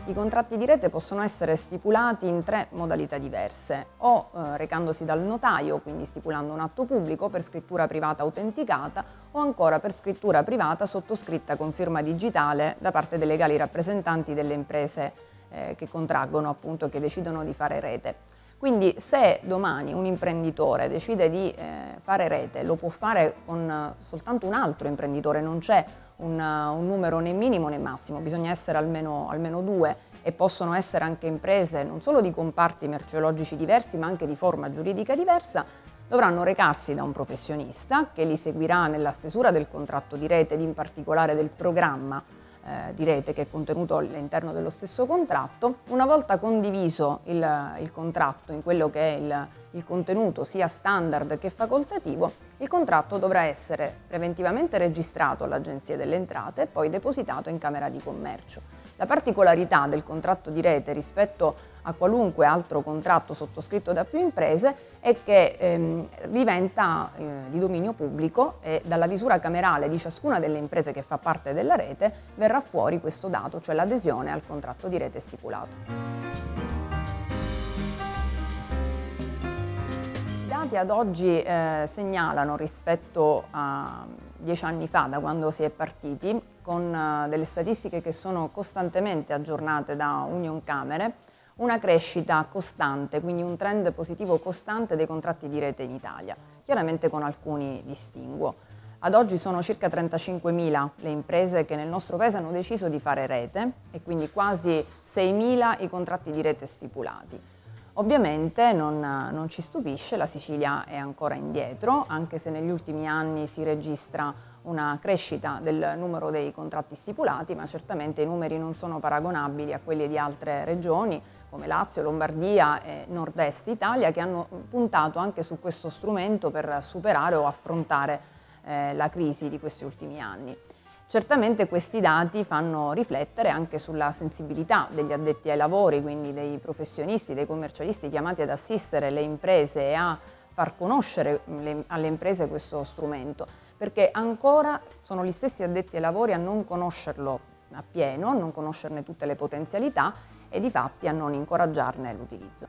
I contratti di rete possono essere stipulati in 3 modalità diverse, o recandosi dal notaio, quindi stipulando un atto pubblico per scrittura privata autenticata, o ancora per scrittura privata sottoscritta con firma digitale da parte dei legali rappresentanti delle imprese che contraggono, appunto, che decidono di fare rete. Quindi se domani un imprenditore decide di fare rete, lo può fare con soltanto un altro imprenditore, non c'è un numero né minimo né massimo, bisogna essere almeno 2 e possono essere anche imprese non solo di comparti merceologici diversi ma anche di forma giuridica diversa. Dovranno recarsi da un professionista che li seguirà nella stesura del contratto di rete ed in particolare del programma di rete che è contenuto all'interno dello stesso contratto. Una volta condiviso il contratto in quello che è il contenuto sia standard che facoltativo, il contratto dovrà essere preventivamente registrato all'Agenzia delle Entrate e poi depositato in Camera di Commercio. La particolarità del contratto di rete rispetto a qualunque altro contratto sottoscritto da più imprese è che diventa di dominio pubblico e dalla visura camerale di ciascuna delle imprese che fa parte della rete verrà fuori questo dato, cioè l'adesione al contratto di rete stipulato. I dati ad oggi segnalano rispetto a 10 anni fa, da quando si è partiti, con delle statistiche che sono costantemente aggiornate da Unioncamere, una crescita costante, quindi un trend positivo costante dei contratti di rete in Italia, chiaramente con alcuni distinguo. Ad oggi sono circa 35.000 le imprese che nel nostro paese hanno deciso di fare rete e quindi quasi 6.000 i contratti di rete stipulati. Ovviamente non ci stupisce, la Sicilia è ancora indietro, anche se negli ultimi anni si registra una crescita del numero dei contratti stipulati, ma certamente i numeri non sono paragonabili a quelli di altre regioni come Lazio, Lombardia e Nord-Est Italia, che hanno puntato anche su questo strumento per superare o affrontare la crisi di questi ultimi anni. Certamente questi dati fanno riflettere anche sulla sensibilità degli addetti ai lavori, quindi dei professionisti, dei commercialisti chiamati ad assistere le imprese e a far conoscere alle imprese questo strumento, perché ancora sono gli stessi addetti ai lavori a non conoscerlo appieno, a non conoscerne tutte le potenzialità e difatti a non incoraggiarne l'utilizzo.